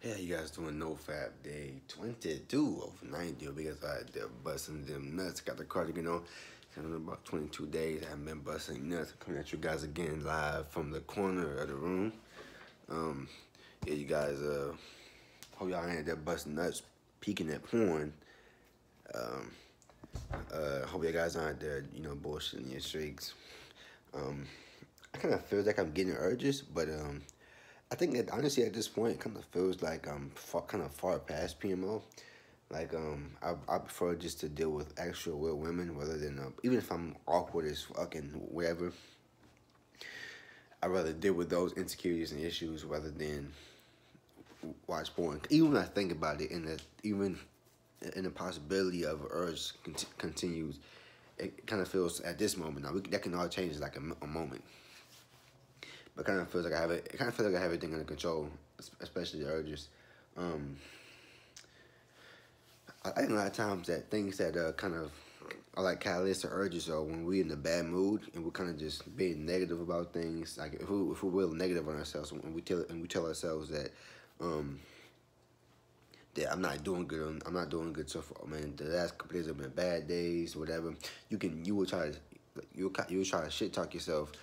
Hey, how you guys doing? NoFap day 22 of 90. Because I had busting them nuts. Got the cardigan on. In about 22 days, I haven't been busting nuts. I'm coming at you guys again live from the corner of the room. Um, yeah, you guys, hope y'all ain't there busting nuts, peeking at porn. Um, hope you guys aren't there, bullshitting your streaks. Um, I kind of feel like I'm getting urges, but I think that honestly at this point, it kind of feels like I'm kind of far past PMO. Like I prefer just to deal with actual real women rather than even if I'm awkward as fucking whatever. I'd rather deal with those insecurities and issues rather than watch porn. Even when I think about it, and that even in the possibility of urge continues, it kind of feels at this moment now that can all change in like a moment. But kind of feels like I have it. It kind of feels like I have everything under control, especially the urges. Um, I think a lot of times that things that kind of are like catalysts or urges are when we're in a bad mood and we're kind of just being negative about things. Like if we're real negative on ourselves and we tell ourselves that um, that I'm not doing good so far. Man, the last couple days have been bad days, whatever. You will try to you will try to shit talk yourself,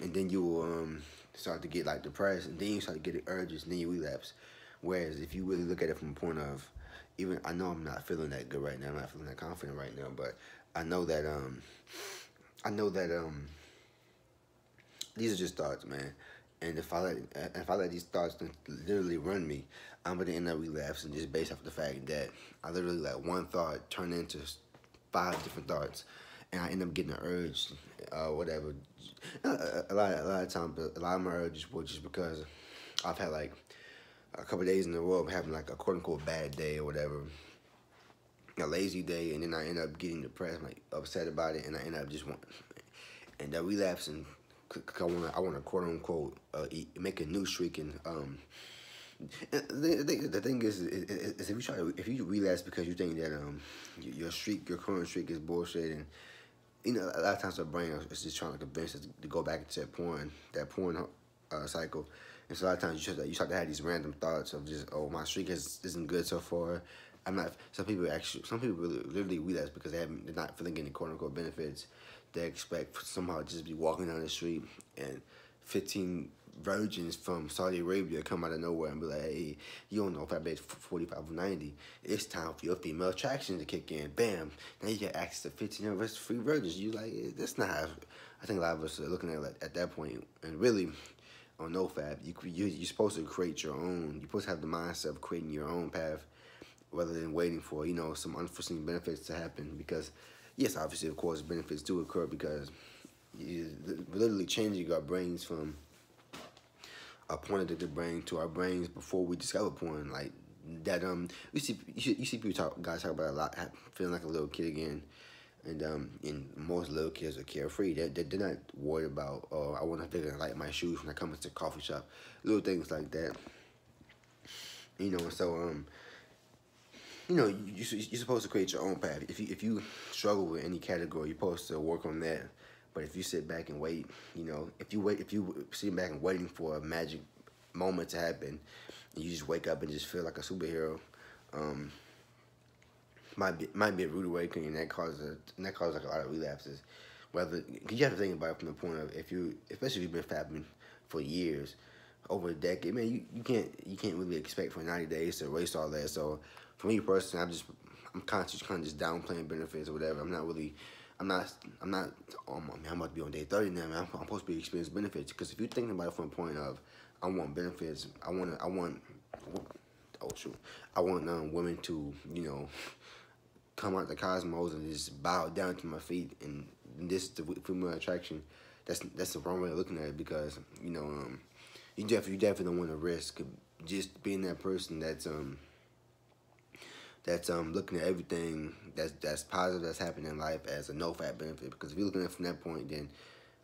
and then you will start to get like depressed, and then you start to get urges, and then you relapse. Whereas if you really look at it from a point of, even I know I'm not feeling that good right now, I'm not feeling that confident right now, but I know that I know that these are just thoughts, man. And if I let these thoughts literally run me, I'm gonna end up relapsing just based off the fact that I literally let one thought turn into 5 different thoughts, and I end up getting an urge, whatever. A lot of times, a lot of my urges were just because I've had like a couple days in a row of having like a quote unquote bad day or whatever, a lazy day, and then I end up getting depressed, like upset about it, and I end up just and that relapsing. I want to quote unquote make a new streak and the thing is if you relapse because you think that your current streak is bullshit, and a lot of times our brain is just trying to convince us to go back into that porn cycle. And so a lot of times you start to have these random thoughts of just, oh, my streak isn't good so far. I'm not. Some people really, literally relapse because they're not feeling any quote unquote benefits. They expect somehow to just be walking down the street and 15 virgins from Saudi Arabia come out of nowhere and be like, hey, you don't know if I bet 45 or 90. It's time for your female attraction to kick in. Bam. Now you get access to 15 of us free virgins. You like, that's not how, I think a lot of us are looking at it at that point. And really, on NoFap, you're supposed to create your own. You're supposed to have the mindset of creating your own path rather than waiting for, some unforeseen benefits to happen. Because, yes, obviously, of course, benefits do occur because you're literally changing our brains from a porn addicted brain to our brains before we discover porn. Like that, you see people guys talk about a lot, feeling like a little kid again. And most little kids are carefree. They're not worried about, oh, I want to figure like my shoes when I come into the coffee shop. Little things like that. So you're supposed to create your own path. If you struggle with any category, you're supposed to work on that. But if you sit back and wait, if you sit back and waiting for a magic moment to happen, and you just wake up and just feel like a superhero, might be a rude awakening, and that causes like a lot of relapses. Cause you have to think about it from the point of especially if you've been fapping for years, over a decade, man, you can't really expect for 90 days to erase all that. So for me personally, I'm kind of just downplaying benefits or whatever. I'm not really. Oh man, I'm about to be on day 30 now, man. I'm supposed to be experiencing benefits. Because if you're thinking about it from a point of, I want benefits, oh shoot, I want women to, come out the cosmos and just bow down to my feet, and this is the female attraction. That's the wrong way of looking at it, because you definitely don't want to risk just being that person that's looking at everything that's positive that's happening in life as a NoFap benefit. Because if you're looking at it from that point, then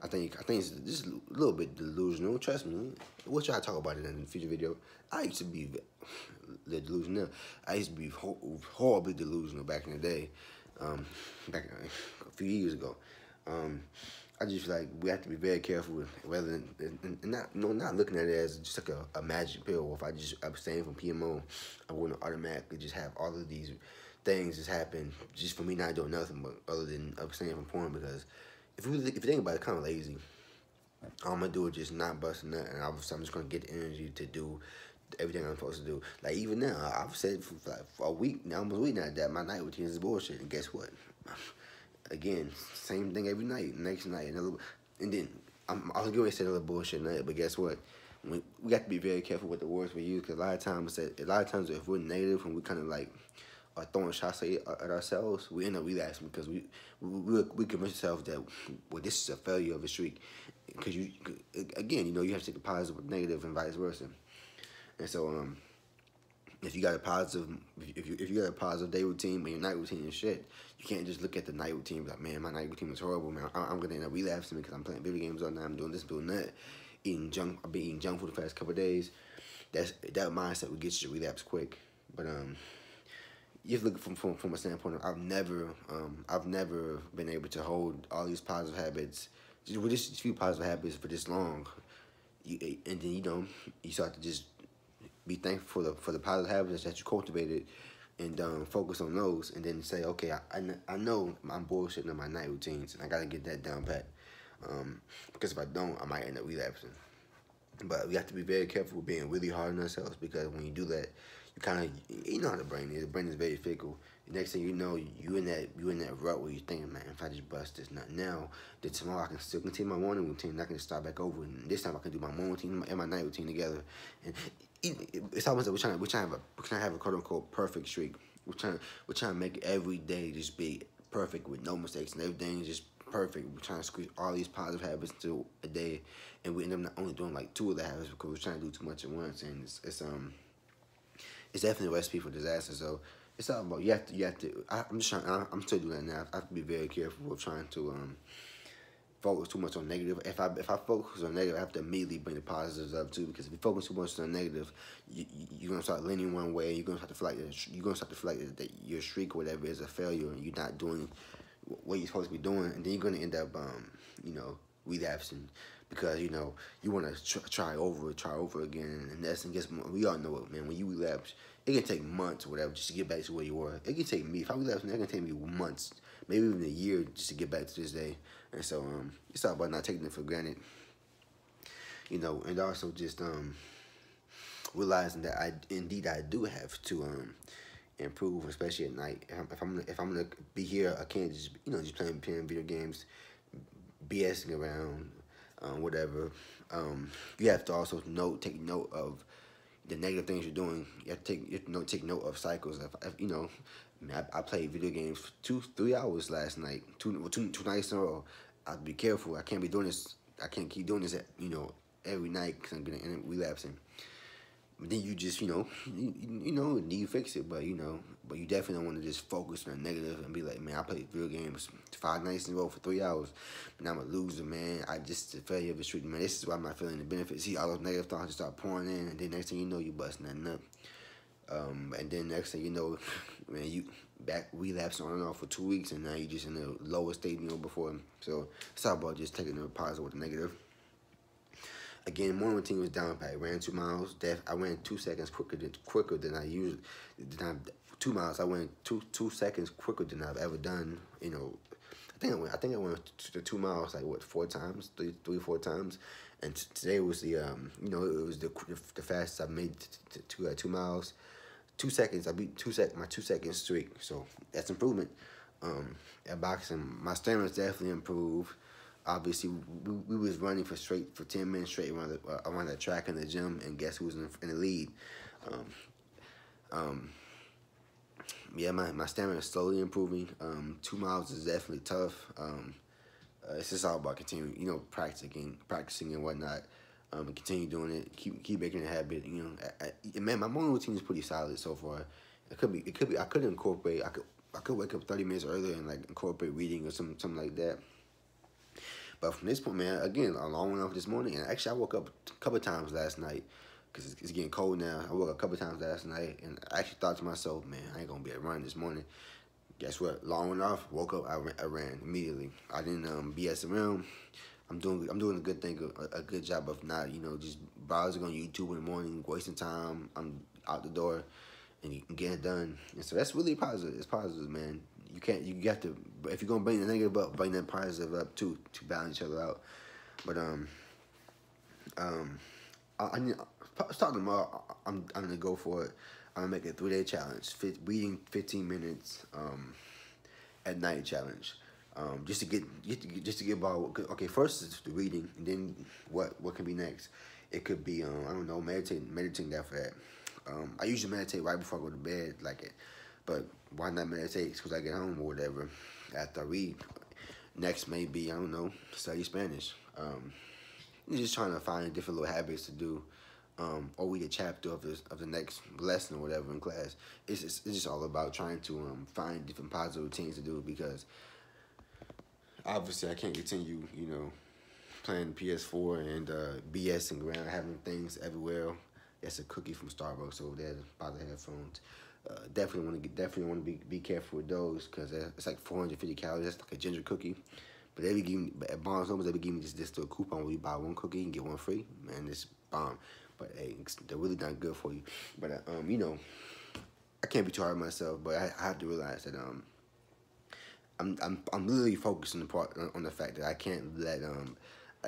I think it's just a little bit delusional. Trust me. We'll try to talk about it in the future video. I used to be delusional. I used to be horribly delusional back in the day. Back a few years ago. I just feel like we have to be very careful with whether and not not looking at it as just like a magic pill. Or if I just abstain from PMO, I'm going to automatically just have all of these things just happen just for me not doing nothing but other than abstaining from porn. Because if you think about it, it's kind of lazy. All I'm gonna do is just not bust a nut, and obviously I'm just gonna get the energy to do everything I'm supposed to do. Like even now, I've said for a week now, almost a week now, that my night routine is bullshit. And guess what? Again, same thing every night. Next night, another, and then I was going to say another bullshit night, but guess what? We got to be very careful with the words we use, because a lot of times if we're negative and we kind of like are throwing shots at ourselves, we end up relapsing because we convince ourselves that, well, this is a failure of a streak. Because you have to take the positive with negative and vice versa. And so if you got a positive, if you got a positive day routine but your night routine is shit, you can't just look at the night routine and be like, man, my night routine was horrible, man. I'm gonna end up relapsing because I'm playing video games all night, I'm doing this, doing that, I've been eating junk food the past couple of days. That mindset will get you to relapse quick. But you have to look from a standpoint of I've never been able to hold all these positive habits, just a few positive habits for this long. And then you start to just be thankful for the positive habits that you cultivated, and focus on those, and then say, okay, I know I'm bullshitting on my night routines, and I gotta get that down pat. Because if I don't, I might end up relapsing. But we have to be very careful with being really hard on ourselves, because when you do that, you know how the brain is. The brain is very fickle. The next thing you know, you in that rut where you're thinking, man, if I just bust this nut now, then tomorrow I can still continue my morning routine, and I can start back over, and this time I can do my morning routine and my night routine together. And it's almost like we're trying to have a quote unquote perfect streak. We're trying to make every day just be perfect with no mistakes, and everything is just perfect. We're trying to squeeze all these positive habits into a day, and we end up not only doing like 2 of the habits because we're trying to do too much at once, and it's definitely a recipe for disaster. So it's all about you have to. I'm still doing that now. I have to be very careful with trying to focus too much on negative. If I focus on negative, I have to immediately bring the positives up too. Because if you focus too much on negative, you're gonna start leaning one way. You're gonna start to feel like that your streak or whatever is a failure, and you're not doing what you're supposed to be doing, and then you're gonna end up relapsing, because you want to try over again, and that's, and guess we all know it, man. When you relapse, it can take months or whatever just to get back to where you were. It can take me, if I relapse, it can take me months, maybe even a year just to get back to this day. And so it's all about not taking it for granted, and also just realizing that I do have to improve, especially at night. If I'm gonna be here, I can't just just playing video games, BSing around, whatever. You have to also take note of the negative things you're doing. You have to take note of cycles. I played video games for 3 hours last night, two nights in a row. I'd be careful. I can't be doing this. I can't keep doing this every night, because I'm gonna end up relapsing. But then you just you fix it, but you definitely don't want to just focus on the negative and be like, man, I played video games 5 nights in a row for 3 hours, but now I'm a loser, man. I just a failure of the street, man. This is why I'm not feeling the benefits. See, all those negative thoughts just start pouring in, and then next thing you know, you busting that up. And then next thing you know, man, you back relapsing on and off for 2 weeks, and now you just in the lowest state before. So it's all about just taking the positive with the negative. Again, morning routine was down pat. I ran 2 miles. I ran 2 seconds quicker than I usually. 2 miles. I went 2 seconds quicker than I've ever done. I think I went to 2 miles like 4 times, 3 or 4 times. And today was the it was the fastest I've made to 2 miles. 2 seconds. I beat my 2 second streak. So that's improvement. At boxing, my stamina's definitely improved. Obviously, we was running for 10 minutes straight around that track in the gym, and guess who was in the lead? Yeah, my stamina is slowly improving. 2 miles is definitely tough. It's just all about continuing, practicing and whatnot. And continue doing it. Keep making it a habit. Man, my morning routine is pretty solid so far. It could be. I could incorporate. I could wake up 30 minutes earlier and incorporate reading or something like that. But from this point, man, again, a long one off this morning. And actually, I woke up a couple of times last night, because it's getting cold now. I woke up a couple of times last night, and I actually thought to myself, man, I ain't going to be able to run this morning. Guess what? Long enough, woke up, I ran immediately. I didn't BS around. I'm doing a good thing, a good job of not, just browsing on YouTube in the morning, wasting time. I'm out the door and you can get it done. And so that's really positive. It's positive, man. You got to, if you're gonna bring the negative up, bring that positive up too, to balance each other out. But um, I need, starting tomorrow, I'm gonna go for it. I'm gonna make a 3-day challenge, reading 15 minutes at night challenge. Just to get about, okay, first is the reading, and then what can be next? It could be I don't know, meditating after that. I usually meditate right before I go to bed, but why not meditate? Because I get home or whatever after I read. Next may be, I don't know, study Spanish. Just trying to find different little habits to do, or read a chapter of the next lesson or whatever in class. It's just all about trying to find different positive routines to do, because obviously I can't continue, playing PS4 and BSing around, having things everywhere. That's a cookie from Starbucks over there by the headphones. Definitely want to be careful with those, because it's like 450 calories. That's like a ginger cookie. But they be giving, at Barnes Noble, they be giving me this little coupon where you buy one cookie and get one free. Man, it's bomb. But hey, they're really not good for you. But I can't be too hard on myself. But I have to realize that I'm literally focusing on the fact that I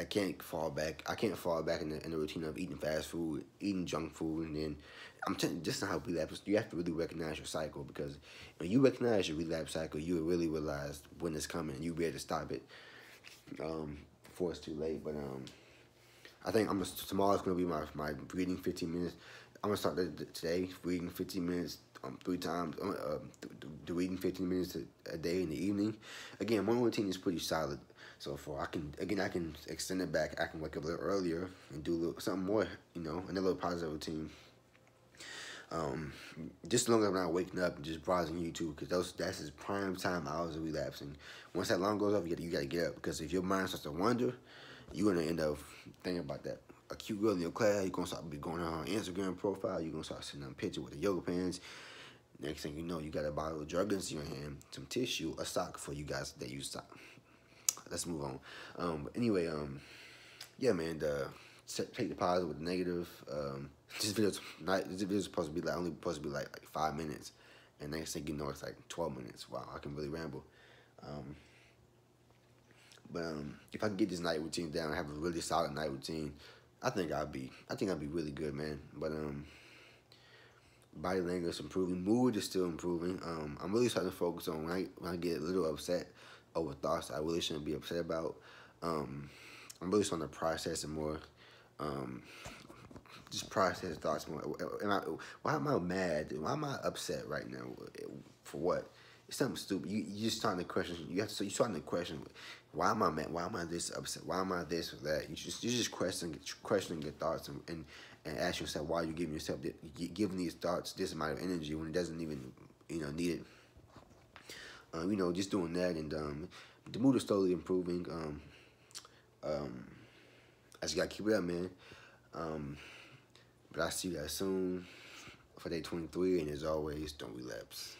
can't fall back. I can't fall back in the routine of eating fast food, eating junk food, and then I'm telling you, just not how relapse. You have to really recognize your cycle, because when you recognize your relapse cycle, you will really realize when it's coming, and you be able to stop it before it's too late. But I think tomorrow's gonna be my reading 15 minutes. I'm gonna start today reading 15 minutes 3 times. The reading 15 minutes a day in the evening. Again, my routine is pretty solid so far. I can extend it back. I can wake up a little earlier and do something more. Another little positive routine. Just as long as I'm not waking up and just browsing YouTube, because that's his prime time hours of relapsing. Once that alarm goes off, you gotta get up, because if your mind starts to wander, you're gonna end up thinking about that a cute girl in your class. You're gonna start going on her Instagram profile. You're gonna start sending them pictures with the yoga pants. Next thing you know, you got a bottle of Jergens in your hand, some tissue, a sock for you guys that use sock. Let's move on. But anyway, yeah, man. Take the positive with the negative. This video's supposed to be only supposed to be like 5 minutes, and next thing you know, it's like 12 minutes. Wow, I can really ramble. But if I can get this night routine down and have a really solid night routine, I think I'll be really good, man. But body language is improving, mood is still improving. I'm really starting to focus on when I get a little upset over thoughts I really shouldn't be upset about. I'm really starting to process it more. Just process thoughts more. Why am I mad? Why am I upset right now? For what? It's something stupid. You just starting to question. You're starting to question. Why am I mad? Why am I this upset? Why am I this or that? You just questioning your thoughts and ask yourself, why are you giving these thoughts this amount of energy when it doesn't even need it. Just doing that, and the mood is slowly improving. I just gotta keep it up, man. But I'll see you guys soon for day 23, and as always, don't relapse.